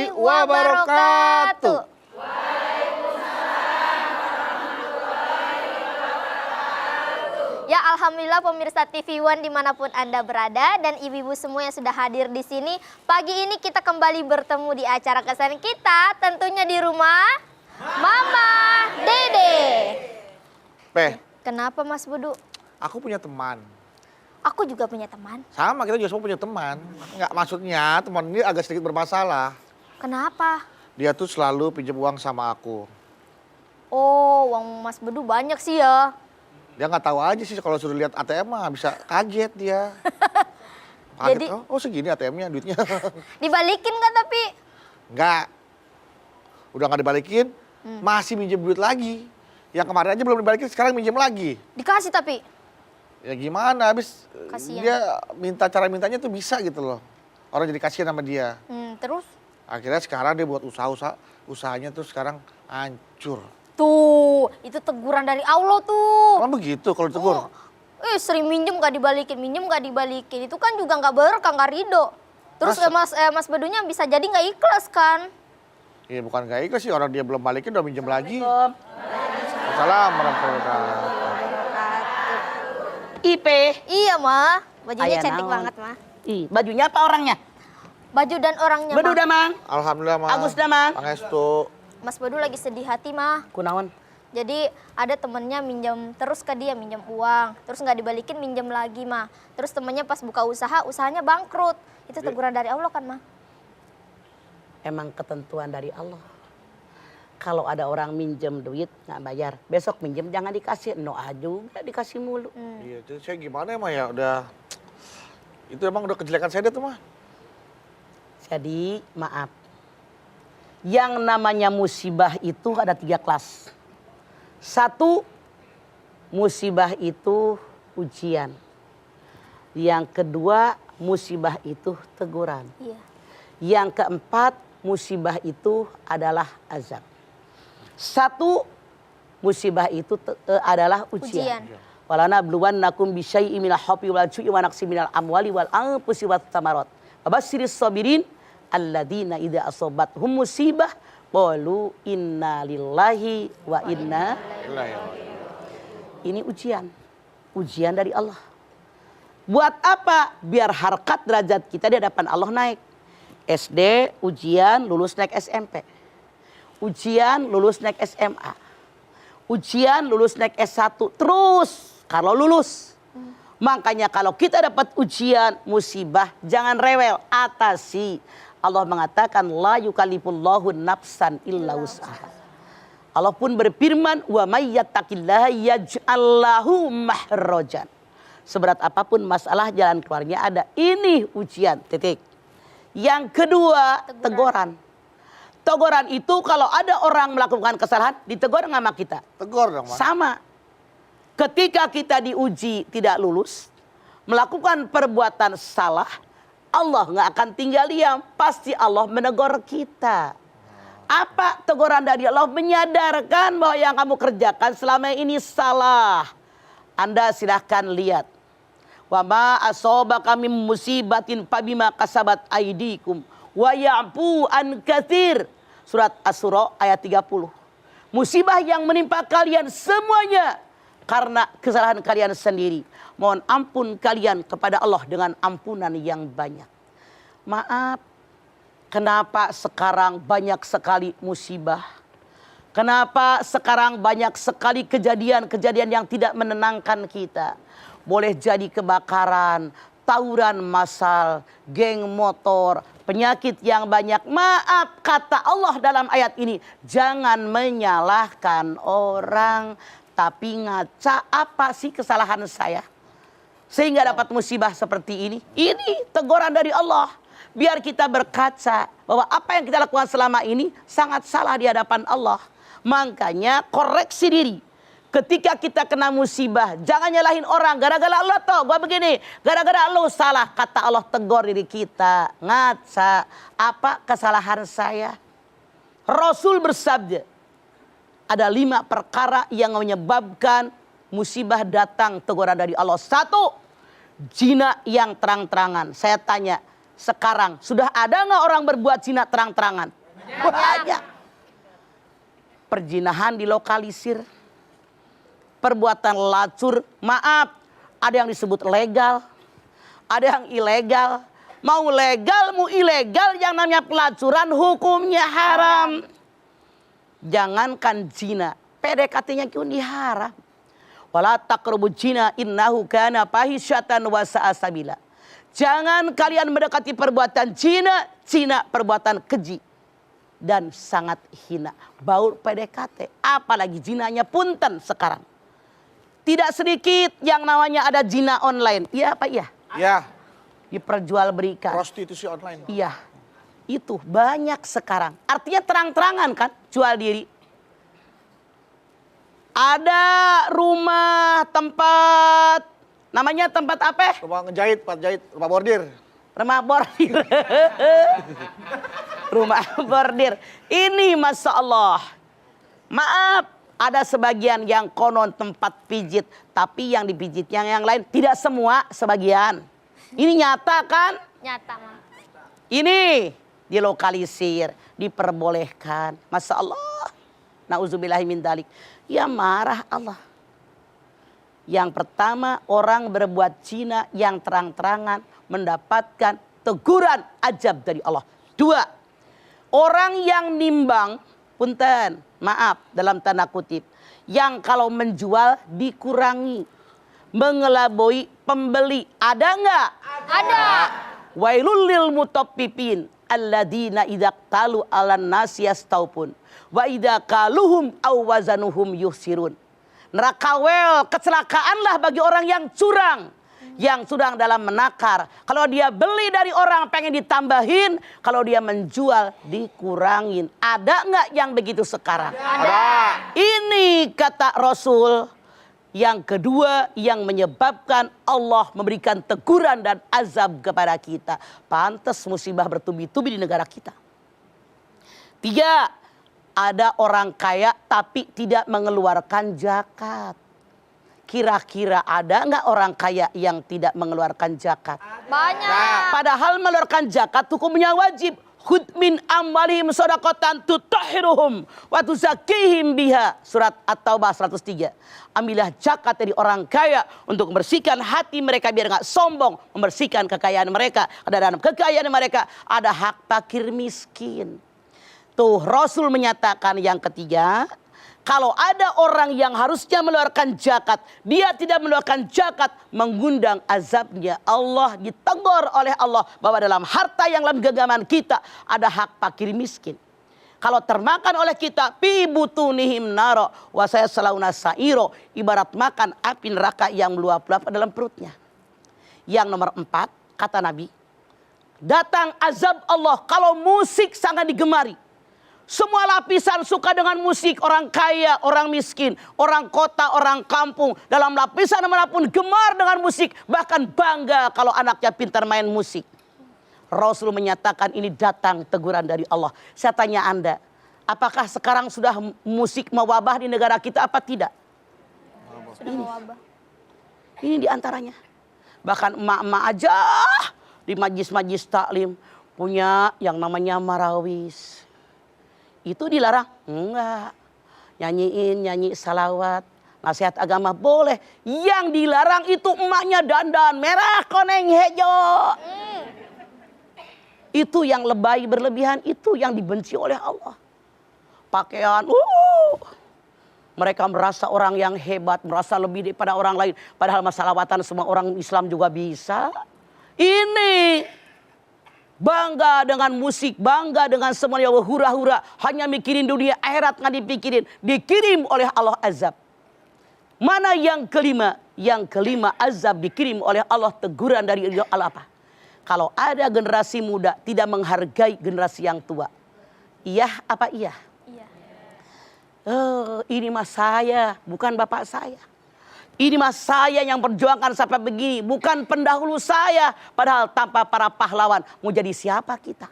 warahmatullahi wabarakatuh. Ya, alhamdulillah pemirsa TV One dimanapun Anda berada dan ibu-ibu semua yang sudah hadir di sini. Pagi ini kita kembali bertemu di acara kesayangan kita, tentunya di rumah Mama Dede. Kenapa Mas Budu? Aku punya teman. Aku juga punya teman. Sama, kita juga semua punya teman. Enggak, maksudnya teman ini agak sedikit bermasalah. Kenapa? Dia tuh selalu pinjam uang sama aku. Oh, uang Mas Budu banyak sih ya. Dia nggak tahu aja sih kalau suruh lihat ATM mah bisa kaget dia. Kaget, Jadi, oh segini ATM-nya duitnya. Dibalikin nggak tapi? Enggak. Udah nggak dibalikin, masih minjem duit lagi. Yang kemarin aja belum dibalikin, sekarang minjem lagi. Dikasih tapi? Ya gimana, habis Kasian. dia minta cara mintanya tuh bisa gitu loh. Orang jadi kasihan sama dia. Terus? Akhirnya sekarang dia buat usahanya tuh sekarang hancur. Tuh, itu teguran dari Allah tuh. Emang begitu kalau ditegur? Sering minjem nggak dibalikin. Itu kan juga nggak berkah, nggak ridho. Terus Mas Bedunya bisa jadi nggak ikhlas kan? Iya bukan nggak ikhlas sih, orang dia belum balikin udah minjem lagi. Assalamualaikum warahmatullahi wabarakatuh. Ipe. Iya, Ma. Bajunya Aya cantik naon. banget, Ma. Ih, bajunya apa orangnya? Baju dan orangnya, Bedu Ma. dah, Mang. Alhamdulillah mah. Agus dah, Mang. Pangestu. Mas Bedu lagi sedih hati, Ma. Kunaon? Jadi ada temennya minjem terus ke dia, minjem uang. Terus nggak dibalikin, minjem lagi, Ma. Terus temennya pas buka usaha, usahanya bangkrut. Itu teguran dari Allah kan, Ma? Emang ketentuan dari Allah. Kalau ada orang minjem duit nggak bayar, besok minjem jangan dikasih. Doa juga dikasih mulu. Iya, itu saya gimana emang ya udah. Itu emang udah kejelekan saya deh tuh mah. Jadi maaf. Yang namanya musibah itu ada 3 kelas. 1, musibah itu ujian. Yang kedua, musibah itu teguran. Iya. Yang keempat, musibah itu adalah azab. 1, musibah itu adalah ujian. Walana bluwannakum bisyai'in minal khawfi wal ju'i wa naqsin minal amwali wal anfusi wat thamarat. Wabasyiris sabirin alladzina idza asabathum musibah qalu inna lillahi wa inna. Ini ujian. Ujian dari Allah. Buat apa? Biar harkat derajat kita di hadapan Allah naik. SD ujian lulus naik SMP. Ujian lulus naik SMA. Ujian lulus naik S1 terus kalau lulus. Makanya kalau kita dapat ujian, musibah, jangan rewel, atasi. Allah mengatakan la yukallifullahu nafsan illa wus'aha. Allah pun berfirman wa may yattaqillaha yaj'al lahu mahrajan. Seberat apapun masalah jalan keluarnya ada. Ini ujian, titik. Yang kedua, teguran. Teguran itu kalau ada orang melakukan kesalahan, ditegur nggak sama kita? Tegur dong, Mas. Sama. Ketika kita diuji tidak lulus, melakukan perbuatan salah, Allah nggak akan tinggal diam. Pasti Allah menegur kita. Apa teguran dari Allah? Menyadarkan bahwa yang kamu kerjakan selama ini salah. Anda silahkan lihat. Wa ma asabaka min musibatin fabima kasabat aydikum wa ya'fu an katsir. Surat Asy-Syura ayat 30. Musibah yang menimpa kalian semuanya karena kesalahan kalian sendiri. Mohon ampun kalian kepada Allah dengan ampunan yang banyak. Maaf, kenapa sekarang banyak sekali musibah? Kenapa sekarang banyak sekali kejadian-kejadian yang tidak menenangkan kita? Boleh jadi kebakaran, tawuran massal, geng motor, penyakit yang banyak. Maaf, kata Allah dalam ayat ini, jangan menyalahkan orang, tapi ngaca apa sih kesalahan saya sehingga dapat musibah seperti ini. Ini teguran dari Allah. Biar kita berkaca bahwa apa yang kita lakukan selama ini sangat salah di hadapan Allah. Makanya koreksi diri. Ketika kita kena musibah, jangan nyalahin orang. Gara-gara Allah toh, gua begini. Gara-gara lu salah, kata Allah, tegur diri kita. Ngaca, apa kesalahan saya? Rasul bersabda, ada 5 perkara yang menyebabkan musibah datang, teguran dari Allah. 1, zina yang terang-terangan. Saya tanya, sekarang sudah ada nggak orang berbuat zina terang-terangan? Banyak. Perzinahan dilokalisir. Perbuatan lacur, maaf, ada yang disebut legal, ada yang ilegal. Mau legal, mau ilegal, yang namanya pelacuran hukumnya haram. Jangankan zina, PDKT-nya pun diharam. Wala taqrabu zina innahu kana fahisyatan wa sa'a sabila. Jangan kalian mendekati perbuatan zina, zina perbuatan keji dan sangat hina. Baur PDKT, apalagi zinanya punten sekarang. Tidak sedikit yang namanya ada zina online. Iya apa iya? Ya, Diperjualberikan. prostitusi online. Iya, itu banyak sekarang. Artinya terang-terangan kan jual diri. Ada rumah tempat, namanya tempat apa? Rumah ngejahit, tempat jahit, rumah bordir. Rumah bordir. Rumah bordir. Ini Masya Allah. Maaf, ada sebagian yang konon tempat pijit. Tapi yang dipijit yang lain. Tidak semua, sebagian. Ini nyata kan? Nyata, Mam. Ini dilokalisir, diperbolehkan. Masya Allah. Na'udzubillahi min dalik. Ya marah Allah. Yang pertama, orang berbuat zina yang terang-terangan mendapatkan teguran ajab dari Allah. 2, orang yang nimbang, punten, maaf dalam tanda kutip, yang kalau menjual dikurangi, mengelabui pembeli. Ada nggak? Ada. Wailul lil mutaffifin alladzina idza qalu 'alan nasi yastaupun wa idza qaluhum aw wazanuhum yuhsirun. Neraka wel, kecelakaanlah bagi orang yang curang, yang sedang dalam menakar. Kalau dia beli dari orang pengen ditambahin, kalau dia menjual dikurangin. Ada nggak yang begitu sekarang? Ada. Ini kata Rasul. Yang kedua yang menyebabkan Allah memberikan teguran dan azab kepada kita. Pantas musibah bertubi-tubi di negara kita. 3, ada orang kaya tapi tidak mengeluarkan zakat. Kira-kira ada nggak orang kaya yang tidak mengeluarkan zakat? Banyak. Padahal mengeluarkan zakat hukumnya wajib. Khudh min amwalihim shadaqatan tutahhiruhum wa tuzakkihim biha. Surat At-Taubah 103. Ambillah zakat dari orang kaya untuk membersihkan hati mereka biar nggak sombong, membersihkan kekayaan mereka. Ada dalam kekayaan mereka ada hak fakir miskin. Tuh Rasul menyatakan yang ketiga, kalau ada orang yang harusnya mengeluarkan zakat, dia tidak mengeluarkan zakat, mengundang azabnya. Allah ditegur oleh Allah bahwa dalam harta yang dalam genggaman kita ada hak fakir miskin. Kalau termakan oleh kita, fi butunihim naro wa sayaslawna sa'iro, ibarat makan api neraka yang meluap-luap dalam perutnya. Yang nomor 4, kata Nabi, datang azab Allah kalau musik sangat digemari. Semua lapisan suka dengan musik, orang kaya, orang miskin, orang kota, orang kampung. Dalam lapisan manapun gemar dengan musik, bahkan bangga kalau anaknya pintar main musik. Rasul menyatakan ini datang teguran dari Allah. Saya tanya Anda, apakah sekarang sudah musik mewabah di negara kita apa tidak? Sudah mewabah. Ini diantaranya. Bahkan emak-emak aja di majlis-majlis taklim punya yang namanya marawis. Itu dilarang? Enggak. Nyanyi salawat, nasihat agama boleh. Yang dilarang itu emaknya dandan merah koneng hejo. Itu yang lebay berlebihan, itu yang dibenci oleh Allah. Pakaian, mereka merasa orang yang hebat, merasa lebih daripada orang lain. Padahal masalahwatan semua orang Islam juga bisa. Ini bangga dengan musik, bangga dengan semuanya hura-hura. Hanya mikirin dunia, akhirat nggak dipikirin. Dikirim oleh Allah azab. Mana yang kelima? Yang kelima azab dikirim oleh Allah, teguran dari Allah apa? Kalau ada generasi muda tidak menghargai generasi yang tua. Iya apa iya? Iya. Ini mas saya, bukan bapak saya. Ini mas saya yang perjuangkan sampai begini, bukan pendahulu saya. Padahal tanpa para pahlawan, mau jadi siapa kita?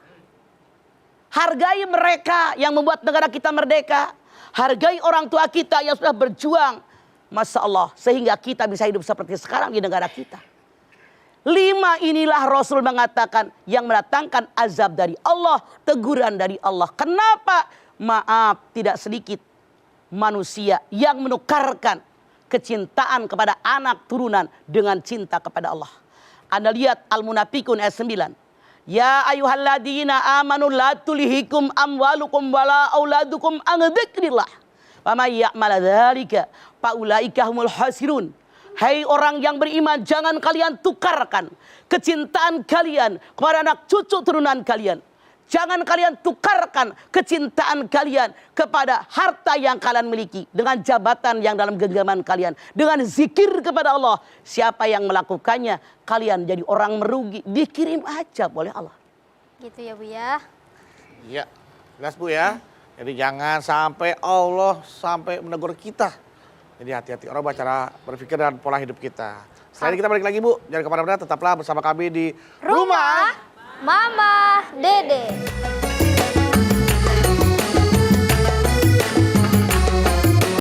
Hargai mereka yang membuat negara kita merdeka. Hargai orang tua kita yang sudah berjuang. Masya Allah, sehingga kita bisa hidup seperti sekarang di negara kita. 5 inilah Rasul mengatakan yang mendatangkan azab dari Allah, teguran dari Allah. Kenapa? Maaf, tidak sedikit manusia yang menukarkan kecintaan kepada anak turunan dengan cinta kepada Allah. Anda lihat Al-Munafikun ayat 9. Ya ayyuhalladzina amanu la tulhikum amwalukum wala auladukum an dzikrillah. Wa may ya'mal dzalika fa ulaika humul khasirun. Hai orang yang beriman, jangan kalian tukarkan kecintaan kalian kepada anak cucu turunan kalian. Jangan kalian tukarkan kecintaan kalian kepada harta yang kalian miliki. Dengan jabatan yang dalam genggaman kalian. Dengan zikir kepada Allah. Siapa yang melakukannya, kalian jadi orang merugi. Dikirim aja boleh Allah. Gitu ya Bu ya. Iya, jelas Bu ya. Jadi jangan sampai Allah sampai menegur kita. Jadi hati-hati orang cara berpikir dan pola hidup kita. Selain kita balik lagi Bu, jangan kemana-mana, tetaplah bersama kami di Rumah Mama Dede.